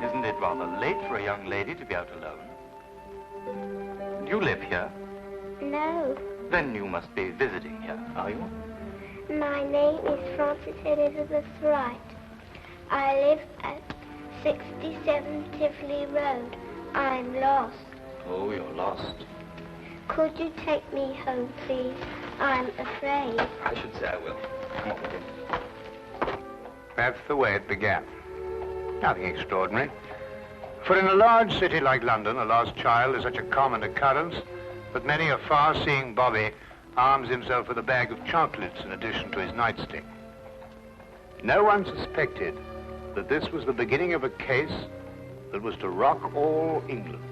Isn't it rather late for a young lady to be out alone? Do you live here? No. Then you must be visiting here, are you? My name is Frances Elizabeth Wright. I live at 67 Tivoli Road. I'm lost. Oh, you're lost. Could you take me home, please? I'm afraid. I should say I will. Come on with you. That's the way it began. Nothing extraordinary. For in a large city like London, a lost child is such a common occurrence that many a far-seeing bobby arms himself with a bag of chocolates in addition to his nightstick. No one suspected that this was the beginning of a case that was to rock all England.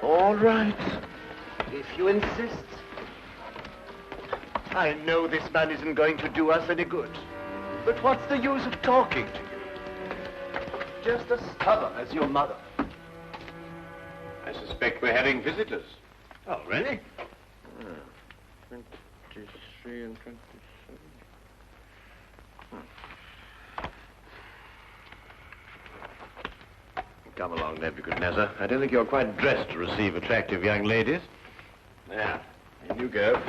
All right, if you insist. I know this man isn't going to do us any good. But what's the use of talking to you? Just as stubborn as your mother. I suspect we're having visitors. Oh, really? 23 and 27. Come along, Nebuchadnezzar. I don't think you're quite dressed to receive attractive young ladies. There, in you go.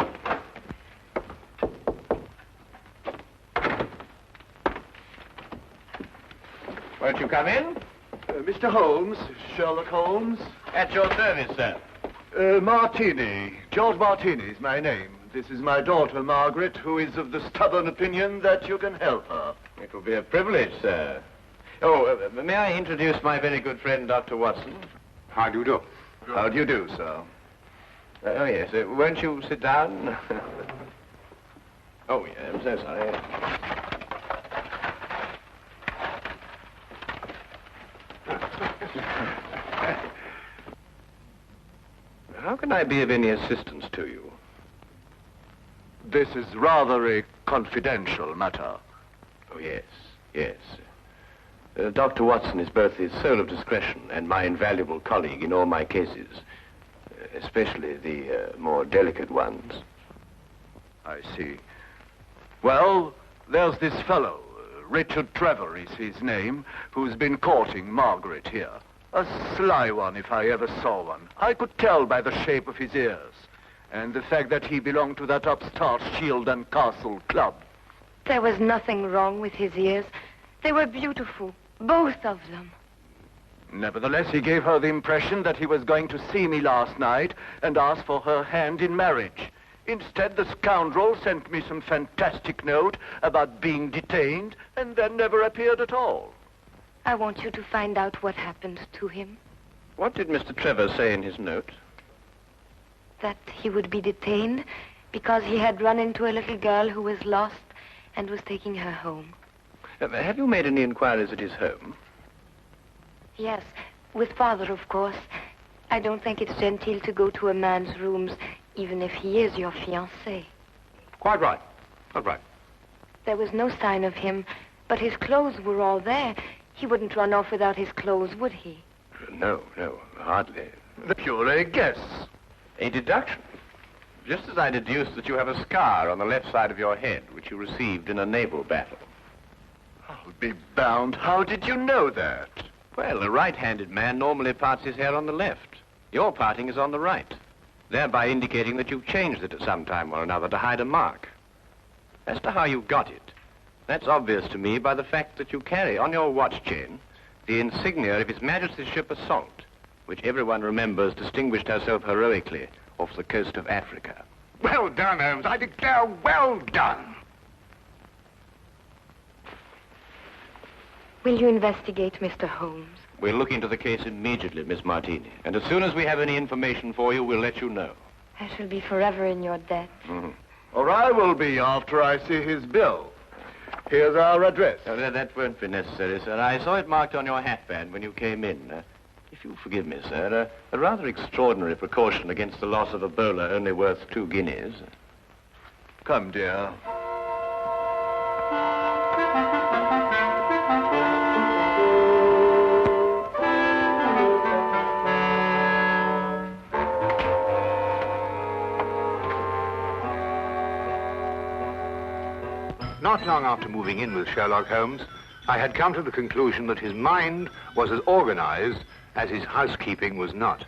Won't you come in? Mr. Holmes, Sherlock Holmes. At your service, sir. Martini. George Martini is my name. This is my daughter, Margaret, who is of the stubborn opinion that you can help her. It will be a privilege, sir. Oh, may I introduce my very good friend, Dr. Watson? How do you do? How do you do, sir? Oh, yes. Won't you sit down? Oh, yeah, I'm so sorry. How can I be of any assistance to you? This is rather a confidential matter. Oh, yes, yes. Dr. Watson is both the soul of discretion and my invaluable colleague in all my cases, especially the more delicate ones. I see. Well, there's this fellow, Richard Trevor is his name, who's been courting Margaret here. A sly one, if I ever saw one. I could tell by the shape of his ears, and the fact that he belonged to that upstart Shield and Castle club. There was nothing wrong with his ears. They were beautiful, both of them. Nevertheless, he gave her the impression that he was going to see me last night and ask for her hand in marriage. Instead, the scoundrel sent me some fantastic note about being detained and then never appeared at all. I want you to find out what happened to him. What did Mr. Trevor say in his note? That he would be detained because he had run into a little girl who was lost and was taking her home. Have you made any inquiries at his home? Yes, with Father, of course. I don't think it's genteel to go to a man's rooms, even if he is your fiancé. Quite right. Quite right. There was no sign of him, but his clothes were all there. He wouldn't run off without his clothes, would he? No, hardly. Pure a guess. A deduction. Just as I deduced that you have a scar on the left side of your head, which you received in a naval battle. I'll be bound. How did you know that? Well, a right-handed man normally parts his hair on the left. Your parting is on the right, thereby indicating that you've changed it at some time or another to hide a mark. As to how you got it, that's obvious to me by the fact that you carry on your watch chain the insignia of His Majesty's ship Assault, which everyone remembers distinguished herself heroically off the coast of Africa. Well done, Holmes. I declare, well done. Will you investigate, Mr. Holmes? We'll look into the case immediately, Miss Martini. And as soon as we have any information for you, we'll let you know. I shall be forever in your debt. Mm-hmm. Or I will be after I see his bill. Here's our address. Oh, that won't be necessary, sir. I saw it marked on your hatband when you came in. If you'll forgive me, sir, a rather extraordinary precaution against the loss of a bowler only worth 2 guineas. Come, dear. Not long after moving in with Sherlock Holmes, I had come to the conclusion that his mind was as organized as his housekeeping was not.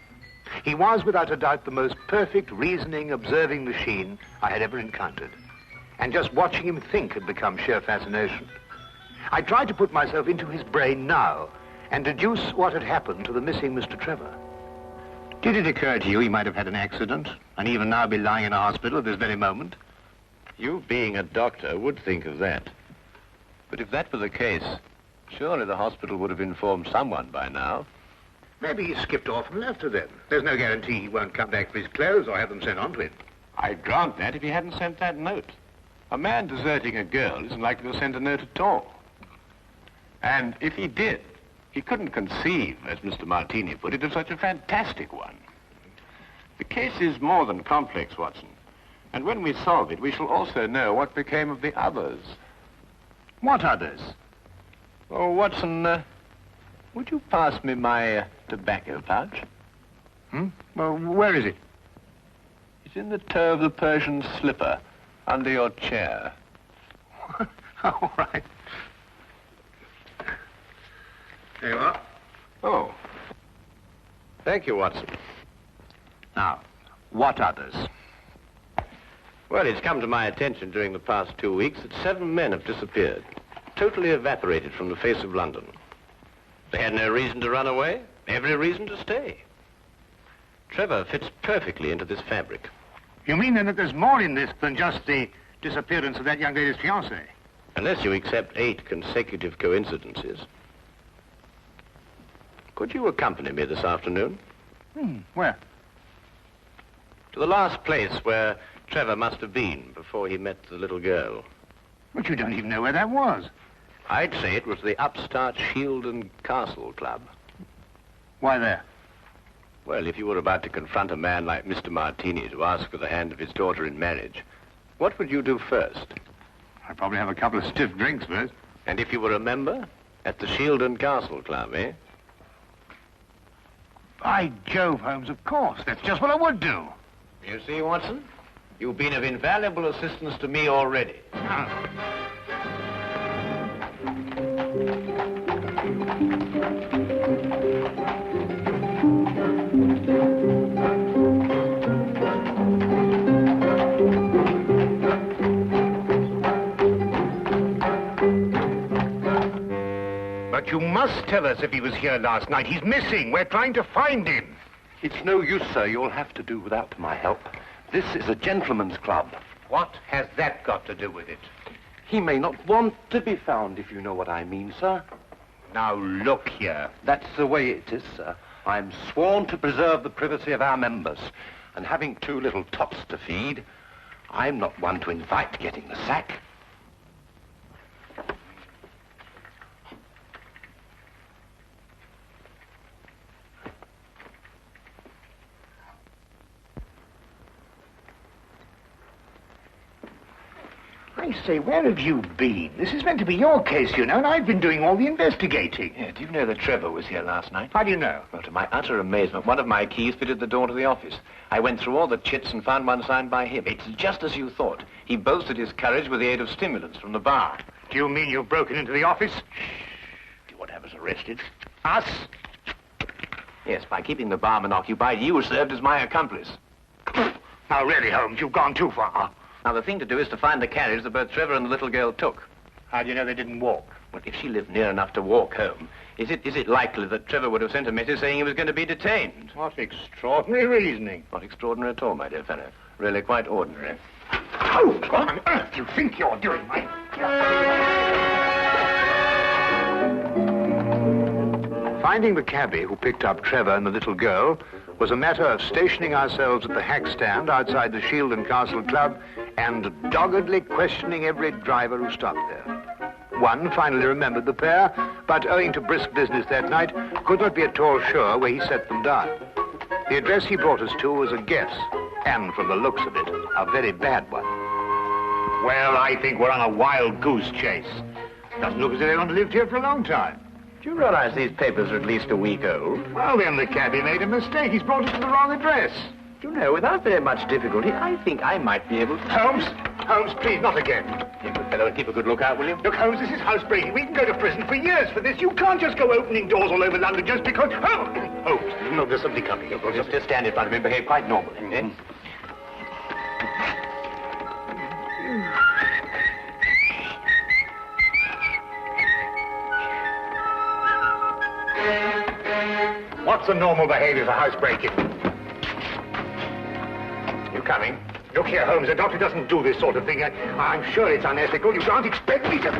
He was, without a doubt, the most perfect reasoning, observing machine I had ever encountered. And just watching him think had become sheer fascination. I tried to put myself into his brain now and deduce what had happened to the missing Mr. Trevor. Did it occur to you he might have had an accident and even now be lying in a hospital at this very moment? You, being a doctor, would think of that. But if that were the case, surely the hospital would have informed someone by now. Maybe he skipped off and left her then. There's no guarantee he won't come back for his clothes or have them sent on to him. I'd grant that if he hadn't sent that note. A man deserting a girl isn't likely to send a note at all. And if he did, he couldn't conceive, as Mr. Martini put it, of such a fantastic one. The case is more than complex, Watson. And when we solve it, we shall also know what became of the others. What others? Oh, Watson, would you pass me my tobacco pouch? Well, where is it? It's in the toe of the Persian slipper, under your chair. All right. There you are. Oh. Thank you, Watson. Now, what others? Well, it's come to my attention during the past 2 weeks that 7 men have disappeared, totally evaporated from the face of London. They had no reason to run away, every reason to stay. Trevor fits perfectly into this fabric. You mean then that there's more in this than just the disappearance of that young lady's fiancé? Unless you accept 8 consecutive coincidences. Could you accompany me this afternoon? Where? To the last place where Trevor must have been before he met the little girl. But you don't even know where that was. I'd say it was the upstart Shield and Castle Club. Why there? Well, if you were about to confront a man like Mr. Martini to ask for the hand of his daughter in marriage, what would you do first? I'd probably have a couple of stiff drinks first. And if you were a member? At the Shield and Castle Club, eh? By Jove, Holmes, of course. That's just what I would do. You see, Watson? You've been of invaluable assistance to me already. But you must tell us if he was here last night. He's missing. We're trying to find him. It's no use, sir. You'll have to do without my help. This is a gentleman's club. What has that got to do with it? He may not want to be found, if you know what I mean, sir. Now, look here. That's the way it is, sir. I'm sworn to preserve the privacy of our members. And having 2 little tots to feed, I'm not one to invite getting the sack. I say, where have you been? This is meant to be your case, you know, and I've been doing all the investigating. Yeah, do you know that Trevor was here last night? How do you know? Well, to my utter amazement, one of my keys fitted the door to the office. I went through all the chits and found one signed by him. It's just as you thought. He boasted his courage with the aid of stimulants from the bar. Do you mean you've broken into the office? Do you want to have us arrested? Us? Yes, by keeping the barman occupied, you served as my accomplice. Now, really, Holmes, you've gone too far. Now, the thing to do is to find the carriage that both Trevor and the little girl took. How do you know they didn't walk? Well, if she lived near enough to walk home, is it likely that Trevor would have sent a message saying he was going to be detained? What extraordinary reasoning. Not extraordinary at all, my dear fellow. Really quite ordinary. Oh, what on earth do you think you're doing, mate? Finding the cabbie who picked up Trevor and the little girl was a matter of stationing ourselves at the hack stand outside the Shield and Castle Club and doggedly questioning every driver who stopped there. One finally remembered the pair, but owing to brisk business that night, could not be at all sure where he set them down. The address he brought us to was a guess, and from the looks of it, a very bad one. Well, I think we're on a wild goose chase. Doesn't look as if anyone lived here for a long time. Do you realize these papers are at least a week old? Well, then the cabbie made a mistake. He's brought us to the wrong address. Do you know, without very much difficulty, I think I might be able to... Holmes, please, not again. You good fellow, and keep a good lookout, will you? Look, Holmes, this is housebreaking. We can go to prison for years for this. You can't just go opening doors all over London just because... Holmes, no, there's somebody coming. Just stand in front of me and behave quite normally, eh? What's the normal behavior for housebreaking? You coming? Look here, Holmes, a doctor doesn't do this sort of thing. I'm sure it's unethical. You can't expect me to...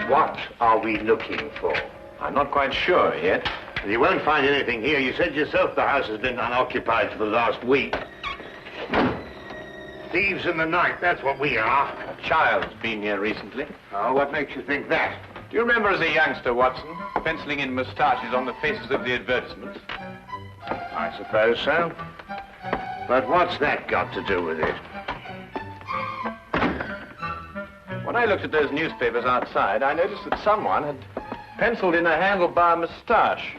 What are we looking for? I'm not quite sure yet. You won't find anything here. You said yourself the house has been unoccupied for the last week. Thieves in the night, that's what we are. A child's been here recently. Oh, what makes you think that? Do you remember as a youngster, Watson, penciling in moustaches on the faces of the advertisements? I suppose so. But what's that got to do with it? When I looked at those newspapers outside, I noticed that someone had penciled in a handlebar moustache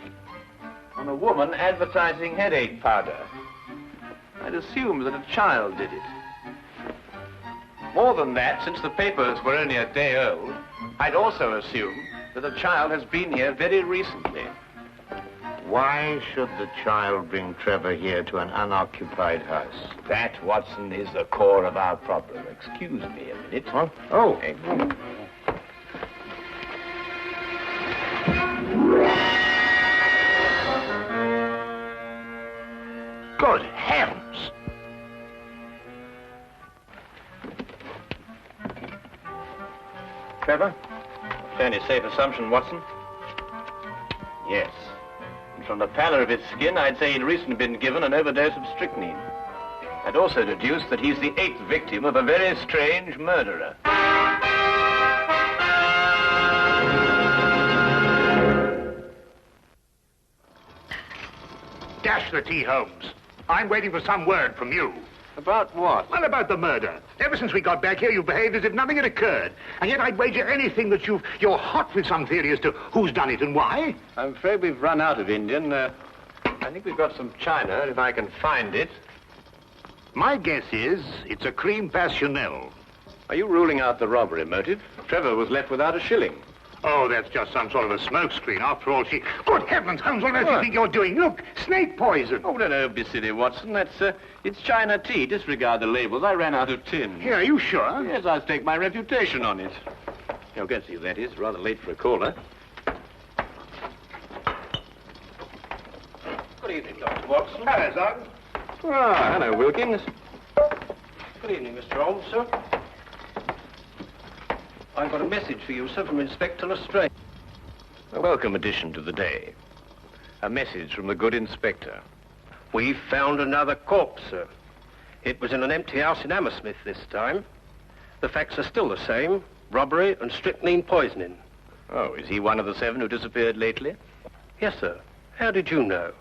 on a woman advertising headache powder. I'd assumed that a child did it. More than that, since the papers were only a day old, I'd also assumed that a child has been here very recently. Why should the child bring Trevor here to an unoccupied house? That, Watson, is the core of our problem. Excuse me a minute. Huh? Oh. Good heavens! Trevor? Fairly safe assumption, Watson. Yes. And from the pallor of his skin, I'd say he'd recently been given an overdose of strychnine. I'd also deduce that he's the 8th victim of a very strange murderer. Dash the tea, Holmes. I'm waiting for some word from you. About what? Well, about the murder. Ever since we got back here, you've behaved as if nothing had occurred. And yet I'd wager anything that you're hot with some theory as to who's done it and why. I'm afraid we've run out of Indian. I think we've got some China, if I can find it. My guess is it's a cream passionel. Are you ruling out the robbery motive? Trevor was left without a shilling. Oh, that's just some sort of a smokescreen. After all, Good heavens, Holmes, what else do you think you're doing? Look, snake poison. Oh, no, be silly, Watson. It's China tea. Disregard the labels. I ran out of tin. Yeah, are you sure? Yes, I'll stake my reputation on it. You'll get to see who that is. Rather late for a caller. Good evening, Dr. Watson. Hello, Sergeant. Ah, hello, Wilkins. Good evening, Mr. Holmes, sir. I've got a message for you, sir, from Inspector Lestrade. A welcome addition to the day. A message from the good inspector. We've found another corpse, sir. It was in an empty house in Hammersmith this time. The facts are still the same. Robbery and strychnine poisoning. Oh, is he one of the 7 who disappeared lately? Yes, sir. How did you know?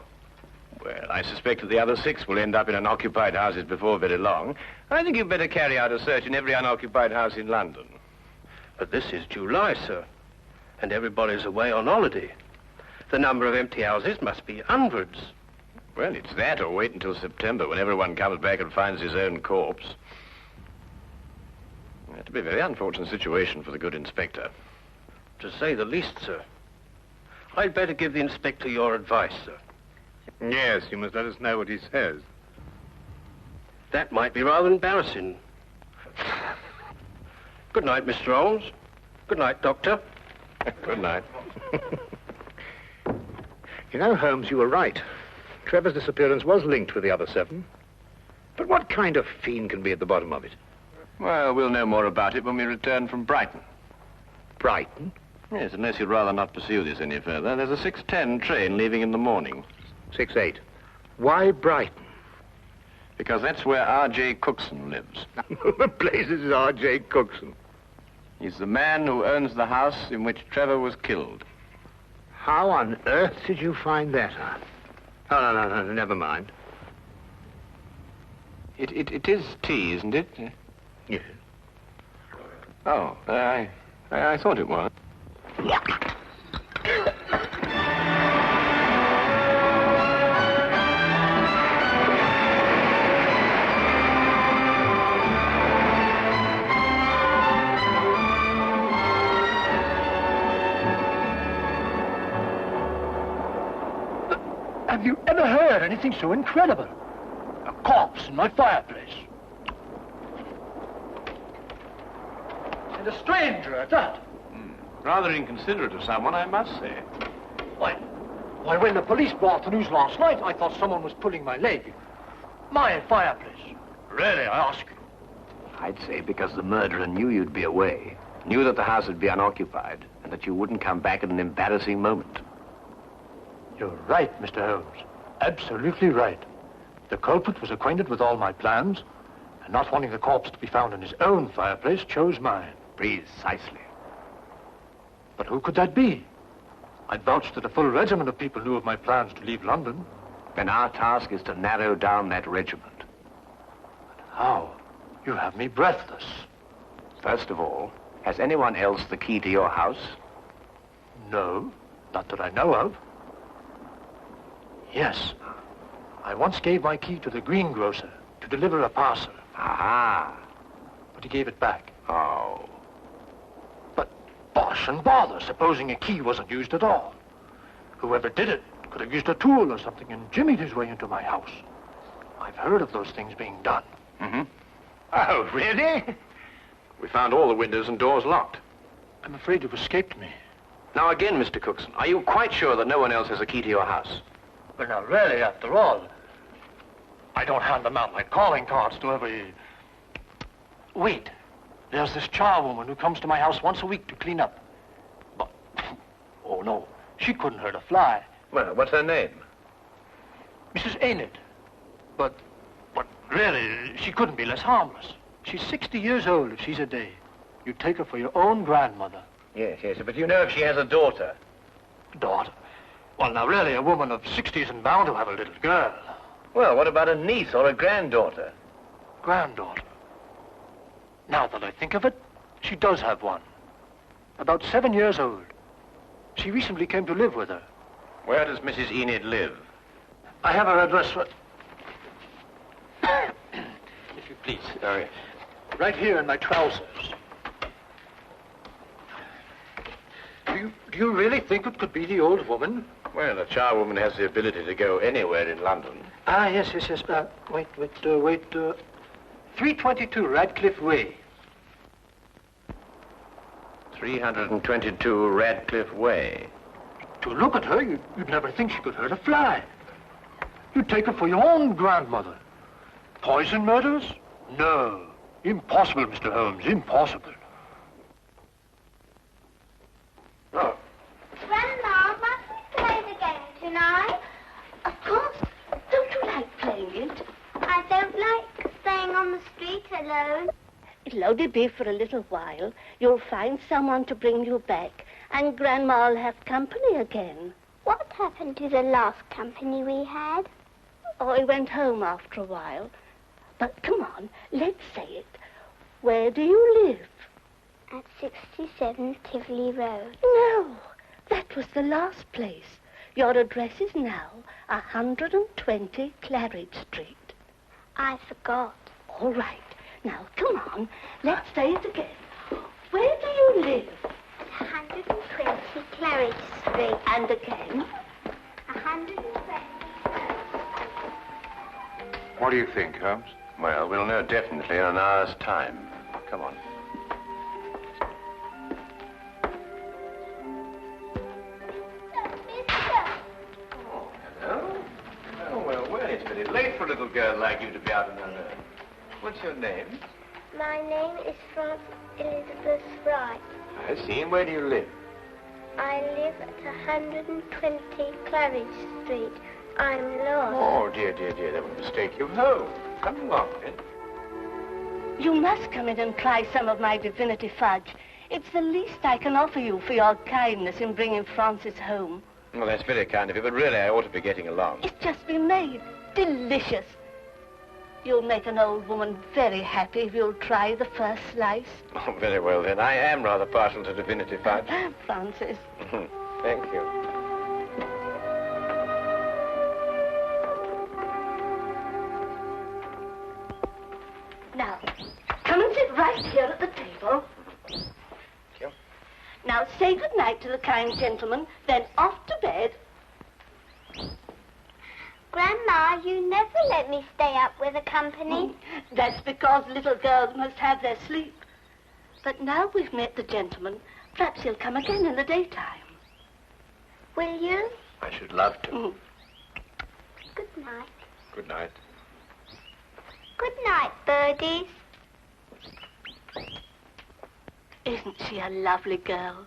Well, I suspect that the other 6 will end up in unoccupied houses before very long. I think you'd better carry out a search in every unoccupied house in London. But this is July, sir. And everybody's away on holiday. The number of empty houses must be hundreds. Well, it's that, or wait until September when everyone comes back and finds his own corpse. It'll be a very unfortunate situation for the good inspector. To say the least, sir. I'd better give the inspector your advice, sir. Yes, you must let us know what he says. That might be rather embarrassing. Good night, Mr. Holmes. Good night, Doctor. Good night. You know, Holmes, you were right. Trevor's disappearance was linked with the other 7. But what kind of fiend can be at the bottom of it? Well, we'll know more about it when we return from Brighton. Brighton? Yes, unless you'd rather not pursue this any further. There's a 6:10 train leaving in the morning. 6:08. Why Brighton? Because that's where R.J. Cookson lives. The place is R.J. Cookson. He's the man who owns the house in which Trevor was killed. How on earth did you find that out? Oh, no, never mind. It is tea, isn't it? Yes. Oh, I thought it was. Have you ever heard anything so incredible? A corpse in my fireplace. And a stranger at that. Rather inconsiderate of someone, I must say. Why, when the police brought the news last night, I thought someone was pulling my leg. My fireplace. Really, I ask you. I'd say because the murderer knew you'd be away, knew that the house would be unoccupied, and that you wouldn't come back at an embarrassing moment. You're right, Mr. Holmes. Absolutely right. The culprit was acquainted with all my plans, and not wanting the corpse to be found in his own fireplace, chose mine. Precisely. But who could that be? I'd vouch that a full regiment of people knew of my plans to leave London. Then our task is to narrow down that regiment. But how? You have me breathless. First of all, has anyone else the key to your house? No, not that I know of. Yes. I once gave my key to the greengrocer to deliver a parcel. Aha. But he gave it back. Oh. But bosh and bother, supposing a key wasn't used at all. Whoever did it could have used a tool or something and jimmied his way into my house. I've heard of those things being done. Mm-hmm. Oh, really? We found all the windows and doors locked. I'm afraid you've escaped me. Now again, Mr. Cookson, are you quite sure that no one else has a key to your house? But now really, after all, I don't hand them out like calling cards to every... Wait, there's this charwoman who comes to my house once a week to clean up. But, oh no, she couldn't hurt a fly. Well, what's her name? Mrs. Enid. But really, she couldn't be less harmless. She's 60 years old if she's a day. You'd take her for your own grandmother. Yes, but you know if she has a daughter? Daughter? Well, now really, a woman of 60 isn't bound to have a little girl. Well, what about a niece or a granddaughter? Granddaughter. Now that I think of it, she does have one. About 7 years old. She recently came to live with her. Where does Mrs. Enid live? I have her address for... If you please. Sorry. Right here in my trousers. Do you really think it could be the old woman? Well, a charwoman has the ability to go anywhere in London. Ah, yes. Wait. 322 Radcliffe Way. 322 Radcliffe Way. To look at her, you'd never think she could hurt a fly. You'd take her for your own grandmother. Poison murders? No. Impossible, Mr. Holmes, impossible. Oh. Grandma, must we play the game tonight? Of course. Don't you like playing it? I don't like staying on the street alone. It'll only be for a little while. You'll find someone to bring you back, and Grandma'll have company again. What happened to the last company we had? Oh, he went home after a while. But come on, let's say it. Where do you live? At 67 Tivoli Road. No, that was the last place. Your address is now 120 Claridge Street. I forgot. All right. Now, come on. Let's say it again. Where do you live? 120 Claridge Street. And again? 120. What do you think, Holmes? Well, we'll know definitely in an hour's time. Come on. Oh, hello. Oh, well, it's pretty late for a little girl like you to be out on her own. What's your name? My name is Frances Elizabeth Wright. I see. And where do you live? I live at 120 Claridge Street. I'm lost. Oh, dear. That would mistake you home. Come along, then. You must come in and try some of my divinity fudge. It's the least I can offer you for your kindness in bringing Francis home. Well, that's very kind of you, but really I ought to be getting along. It's just been made. Delicious. You'll make an old woman very happy if you'll try the first slice. Oh, very well then. I am rather partial to divinity fudge. Francis. Thank you. Now, come and sit right here at the table. Thank you. Now, say good night to the kind gentleman, then off to bed. Grandma, you never let me stay up with the company. That's because little girls must have their sleep. But now we've met the gentleman, perhaps he'll come again in the daytime. Will you? I should love to. Good night. Good night. Good night, birdies. Isn't she a lovely girl?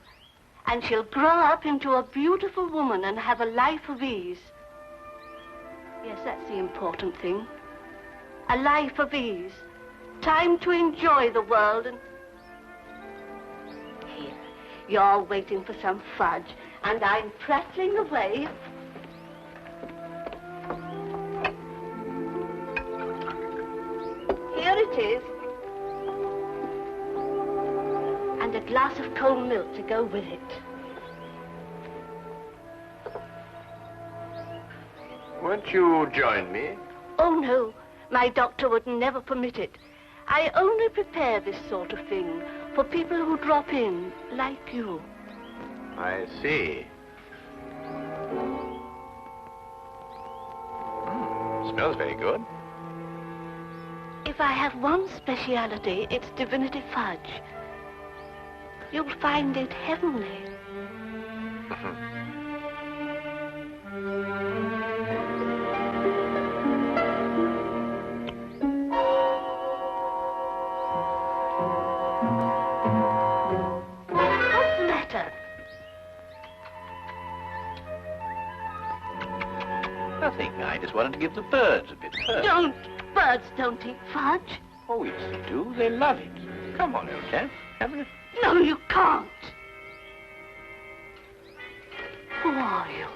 And she'll grow up into a beautiful woman and have a life of ease. Yes, that's the important thing. A life of ease. Time to enjoy the world and... Here, you're waiting for some fudge, and I'm prattling away. Here it is. And a glass of cold milk to go with it. Won't you join me? Oh, no. My doctor would never permit it. I only prepare this sort of thing for people who drop in, like you. I see. Smells very good. If I have one speciality, it's divinity fudge. You'll find it heavenly. What's the matter? Nothing. I just wanted to give the birds a bit first. Don't. Birds don't eat fudge. Oh, yes, they do. They love it. Come on, old chap. Have a... No, you can't. Who are you?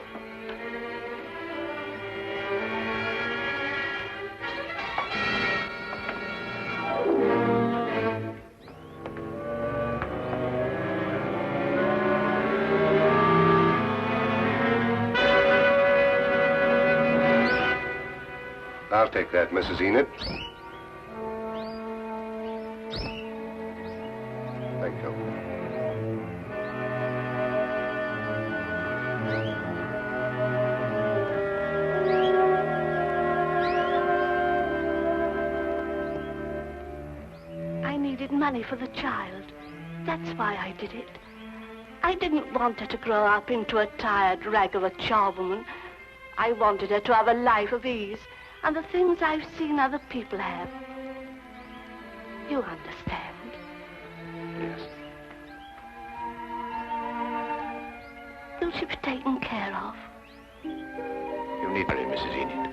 I'll take that, Mrs. Enid. Thank you. I needed money for the child. That's why I did it. I didn't want her to grow up into a tired rag of a charwoman. I wanted her to have a life of ease and the things I've seen other people have. You understand? Yes. Will she be taken care of? You need worry, Mrs. Enid.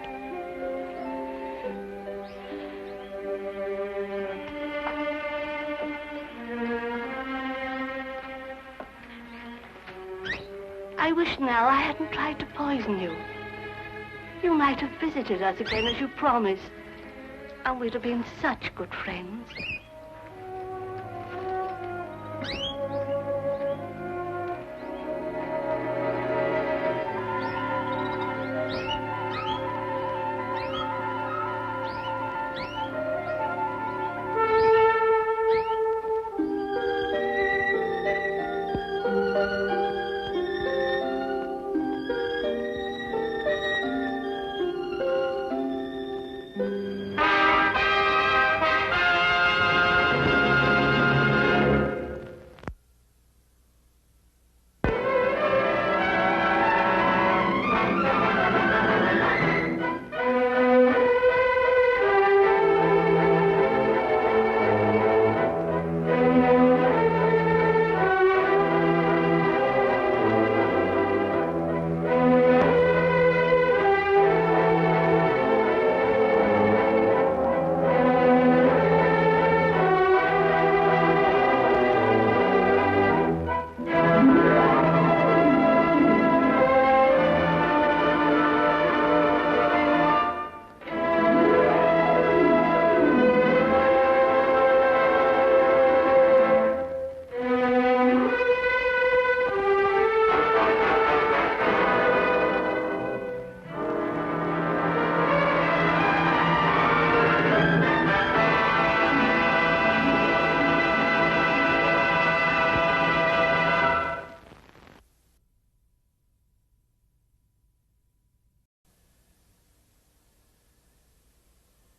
I wish now I hadn't tried to poison you. You might have visited us again as you promised, and we'd have been such good friends.